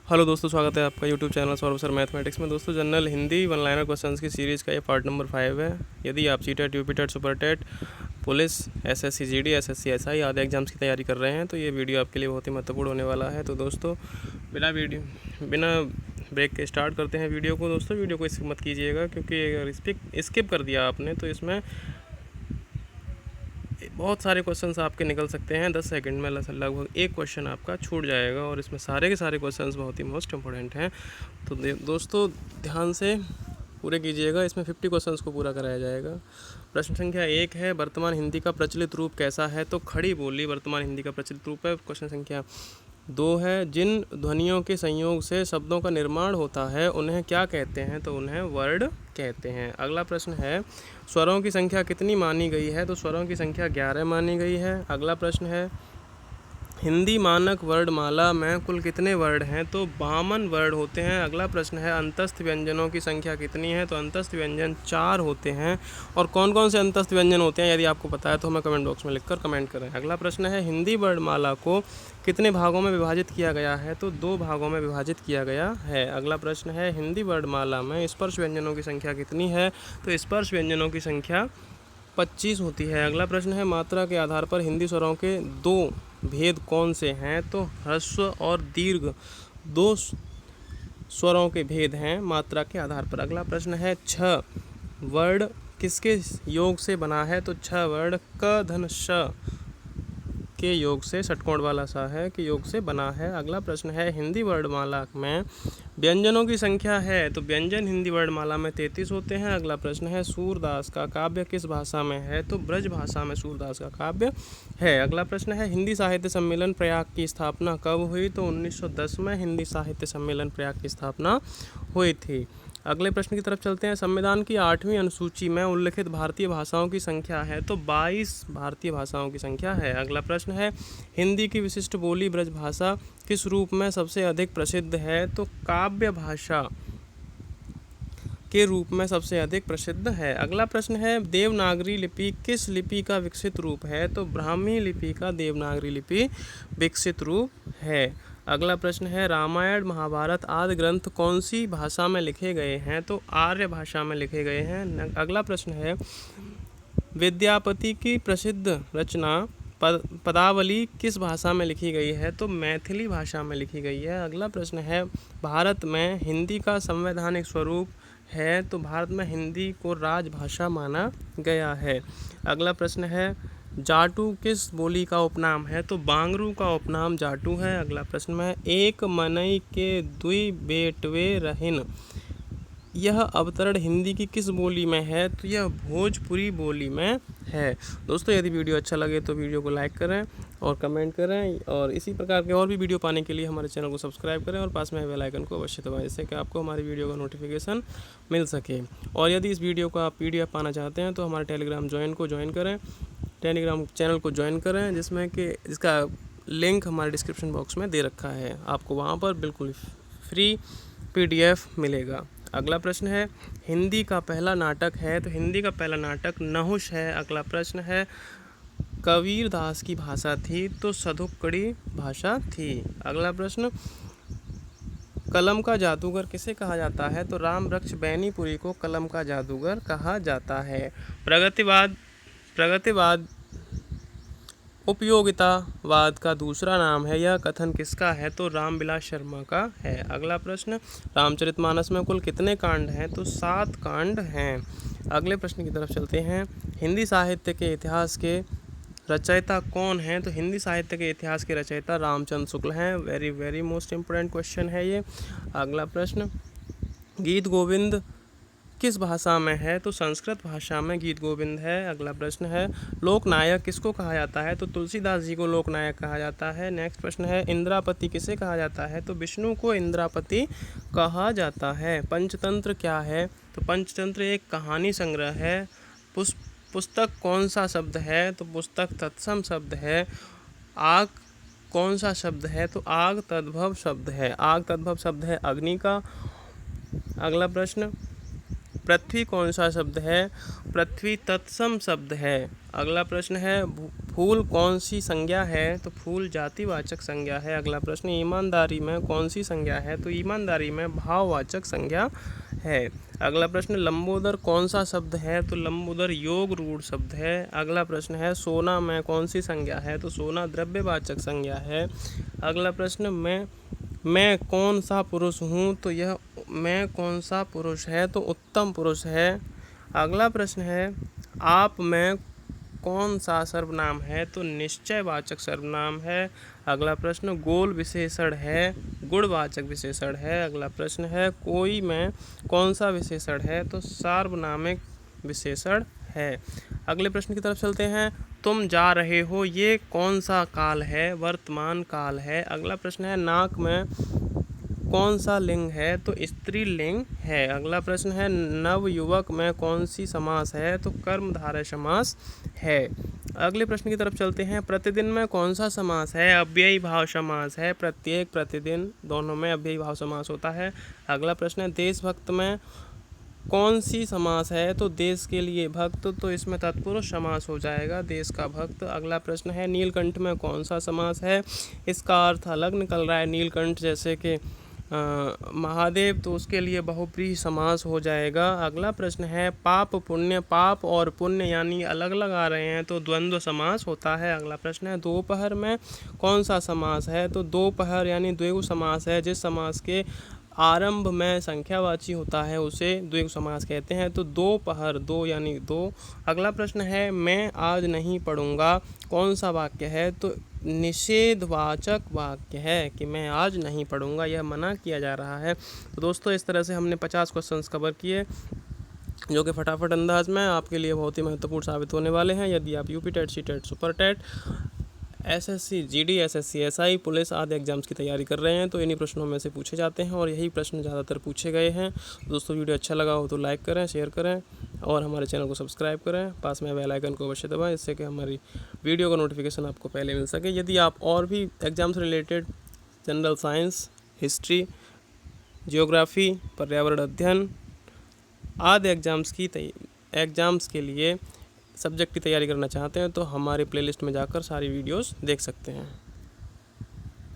Hello दोस्तों, स्वागत है आपका YouTube channel Saurabh sir mathematics में। दोस्तों, general Hindi one liner questions की सीरीज़ का ये पार्ट नंबर 5 है। यदि आप CTET, UPTET, Super TET, police, SSC GD, SSC SI आदि एग्जाम्स की तैयारी कर रहे हैं तो ये वीडियो आपके लिए बहुत ही महत्वपूर्ण होने वाला है। तो दोस्तों, बिना ब्रेक के स्टार्ट करते हैं वीडियो को। दोस्तों, वीडियो को स्किप मत कीजिएगा, क्योंकि अगर स्किप कर दिया आपने तो इसमें बहुत सारे क्वेश्चंस आपके निकल सकते हैं। 10 सेकंड में लगभग एक क्वेश्चन आपका छूट जाएगा, और इसमें सारे के सारे क्वेश्चंस बहुत ही मोस्ट इंपॉर्टेंट हैं। तो दोस्तों, ध्यान से पूरे कीजिएगा। इसमें 50 क्वेश्चंस को पूरा कराया जाएगा। प्रश्न संख्या 1 है, वर्तमान हिंदी का प्रचलित रूप कैसा है? तो खड़ी बोली वर्तमान हिंदी का प्रचलित रूप है। क्वेश्चन संख्या 2 है, जिन ध्वनियों के संयोग से शब्दों का निर्माण होता है उन्हें क्या कहते हैं? तो उन्हें वर्ड कहते हैं। अगला प्रश्न है, स्वरों की संख्या कितनी मानी गई है? तो स्वरों की संख्या 11 मानी गई है। अगला प्रश्न है, हिंदी मानक वर्णमाला में कुल कितने वर्ड हैं? तो 52 वर्ड होते हैं। अगला प्रश्न है, अंतस्थ व्यंजनों की संख्या कितनी है? तो अंतस्थ व्यंजन 4 होते हैं। और कौन कौन से अंतस्थ व्यंजन होते हैं, यदि आपको पता है तो हमें कमेंट बॉक्स में लिखकर कमेंट करें। अगला प्रश्न है, हिंदी वर्णमाला को कितने भागों में विभाजित किया गया है? तो 2 भागों में विभाजित किया गया है। अगला प्रश्न है, हिंदी वर्णमाला में स्पर्श व्यंजनों की संख्या कितनी है? तो स्पर्श व्यंजनों की संख्या 25 होती है। अगला प्रश्न है, मात्रा के आधार पर हिंदी स्वरों के 2 भेद कौन से हैं? तो ह्रस्व और दीर्घ 2 स्वरों के भेद हैं मात्रा के आधार पर। अगला प्रश्न है, 6 वर्ड किसके योग से बना है? तो 6 वर्ड क धन श के योग से, षटकोण वाला सा है के योग से बना है। अगला प्रश्न है, हिंदी वर्णमाला में व्यंजनों की संख्या है? तो व्यंजन हिंदी वर्णमाला में 33 होते हैं। अगला प्रश्न है, सूरदास का काव्य किस भाषा में है? तो ब्रज भाषा में सूरदास का काव्य है। अगला प्रश्न है, हिंदी साहित्य सम्मेलन प्रयाग की स्थापना कब हुई? तो 1910 में हिंदी साहित्य सम्मेलन प्रयाग की स्थापना हुई थी। अगले प्रश्न की तरफ चलते हैं, संविधान की 8वीं अनुसूची में उल्लिखित भारतीय भाषाओं की संख्या है? तो 22 भारतीय भाषाओं की संख्या है। अगला प्रश्न है, हिंदी की विशिष्ट बोली ब्रज भाषा किस रूप में सबसे अधिक प्रसिद्ध है? तो काव्य भाषा के रूप में सबसे अधिक प्रसिद्ध है। अगला प्रश्न है, देवनागरी लिपि किस लिपि का विकसित रूप है? तो ब्राह्मी लिपि का देवनागरी लिपि विकसित रूप है। अगला प्रश्न है, रामायण महाभारत आदि ग्रंथ कौन सी भाषा में लिखे गए हैं? तो आर्य भाषा में लिखे गए हैं। अगला प्रश्न है, विद्यापति की प्रसिद्ध रचना पदावली किस भाषा में लिखी गई है? तो मैथिली भाषा में लिखी गई है। अगला प्रश्न है, भारत में हिंदी का संवैधानिक स्वरूप है? तो भारत में हिंदी को राजभाषा माना गया है। अगला प्रश्न है, जाटू किस बोली का उपनाम है? तो बांगरू का उपनाम जाटू है। अगला प्रश्न में, एक मनई के दुई बेटवे रहिन, यह अवतरण हिंदी की किस बोली में है? तो यह भोजपुरी बोली में है। दोस्तों, यदि वीडियो अच्छा लगे तो वीडियो को लाइक करें और कमेंट करें, और इसी प्रकार के और भी वीडियो पाने के लिए हमारे चैनल को सब्सक्राइब करें और पास में बेल आइकन को अवश्य दबाएं, जिससे कि आपको हमारी वीडियो का नोटिफिकेशन मिल सके। और यदि इस वीडियो का आप PDF पाना चाहते हैं तो हमारे टेलीग्राम चैनल को ज्वाइन करें, जिसका लिंक हमारे डिस्क्रिप्शन बॉक्स में दे रखा है। आपको वहाँ पर बिल्कुल फ्री PDF मिलेगा। अगला प्रश्न है, हिंदी का पहला नाटक है? तो हिंदी का पहला नाटक नहुष है। अगला प्रश्न है, कबीर दास की भाषा थी? तो सधुक्कड़ी भाषा थी। अगला प्रश्न, कलम का जादूगर किसे कहा जाता है? तो राम वृक्ष बैनीपुरी को कलम का जादूगर कहा जाता है। प्रगतिवाद उपयोगितावाद का दूसरा नाम है, यह कथन किसका है? तो रामविलास शर्मा का है। अगला प्रश्न, रामचरितमानस में कुल कितने कांड हैं? तो 7 कांड हैं। अगले प्रश्न की तरफ चलते हैं, हिंदी साहित्य के इतिहास के रचयिता कौन हैं? तो हिंदी साहित्य के इतिहास के रचयिता रामचंद्र शुक्ल हैं। वेरी मोस्ट इम्पोर्टेंट क्वेश्चन है ये। अगला प्रश्न, गीत गोविंद किस भाषा में है? तो संस्कृत भाषा में गीत गोविंद है। अगला प्रश्न है, लोकनायक किसको कहा जाता है? तो तुलसीदास जी को लोकनायक कहा जाता है। नेक्स्ट प्रश्न है, इंद्रापति किसे कहा जाता है? तो विष्णु को इंद्रापति कहा जाता है। पंचतंत्र क्या है? तो पंचतंत्र एक कहानी संग्रह है। पुस्तक कौन सा शब्द है? तो पुस्तक तत्सम शब्द है। आग कौन सा शब्द है? तो आग तद्भव शब्द है। आग तद्भव शब्द है अग्नि का। अगला प्रश्न, पृथ्वी कौन सा शब्द है? पृथ्वी तत्सम शब्द है। अगला प्रश्न है, फूल कौन सी संज्ञा है? तो फूल जातिवाचक संज्ञा है। अगला प्रश्न, ईमानदारी में कौन सी संज्ञा है? तो ईमानदारी में भाववाचक संज्ञा है। अगला प्रश्न, लंबोदर कौन सा शब्द है? तो लंबोदर योग रूढ़ शब्द है। अगला प्रश्न है, सोना में कौन सी संज्ञा है? तो सोना द्रव्यवाचक संज्ञा है। अगला प्रश्न, मैं कौन सा पुरुष हूँ? तो यह मैं कौन सा पुरुष है? तो उत्तम पुरुष है। अगला प्रश्न है, आप में कौन सा सर्वनाम है? तो निश्चयवाचक सर्वनाम है। अगला प्रश्न, गोल विशेषण है, गुणवाचक विशेषण है। अगला प्रश्न है, कोई में कौन सा विशेषण है? तो सार्वनामिक विशेषण है। अगले प्रश्न की तरफ चलते हैं, तुम जा रहे हो, ये कौन सा काल है? वर्तमान काल है। अगला प्रश्न है, नाक में कौन सा लिंग है? तो स्त्रीलिंग है। अगला प्रश्न है, नवयुवक में कौन सी समास है? तो कर्मधारय समास है। अगले प्रश्न की तरफ चलते हैं, प्रतिदिन में कौन सा समास है? अव्ययी भाव समास है। प्रत्येक, प्रतिदिन दोनों में अव्ययी भाव समास होता है। अगला प्रश्न है, देशभक्त में कौन सी समास है? तो देश के लिए भक्त, तो इसमें तत्पुरुष समास हो जाएगा, देश का भक्त। अगला प्रश्न है, नीलकंठ में कौन सा समास है? इसका अर्थ अलग निकल रहा है, नीलकंठ जैसे कि महादेव, तो उसके लिए बहुव्रीहि समास हो जाएगा। अगला प्रश्न है, पाप पुण्य, पाप और पुण्य यानी अलग अलग आ रहे हैं तो द्वंद्व समास होता है। अगला प्रश्न है, दोपहर में कौन सा समास है? तो दोपहर यानी द्विगु समास है। जिस समास के आरंभ में संख्यावाची होता है उसे द्विगु समास कहते हैं। तो दोपहर, दो यानी दो। अगला प्रश्न है, मैं आज नहीं पढ़ूंगा, कौन सा वाक्य है? तो निषेधवाचक वाक्य है कि मैं आज नहीं पढ़ूंगा, यह मना किया जा रहा है। तो दोस्तों, इस तरह से हमने 50 क्वेश्चंस कवर किए जो कि फटाफट अंदाज में आपके लिए बहुत ही महत्वपूर्ण साबित होने वाले हैं। यदि आप UP TET, C TET, super TET, SSC, GD, SSC, SI, police आदि एग्जाम्स की तैयारी कर रहे हैं तो इन्हीं प्रश्नों में से पूछे जाते हैं और यही प्रश्न ज़्यादातर पूछे गए हैं। दोस्तों, वीडियो अच्छा लगा हो तो लाइक करें, शेयर करें और हमारे चैनल को सब्सक्राइब करें। पास में बेल आइकन को अवश्य दबाएं, इससे कि हमारी वीडियो का नोटिफिकेशन आपको पहले मिल सके। यदि आप और भी एग्जाम से related general science, history, geography, पर्यावरण अध्ययन आदि एग्ज़ाम्स के लिए सब्जेक्ट की तैयारी करना चाहते हैं तो हमारे प्लेलिस्ट में जाकर सारी वीडियोस देख सकते हैं।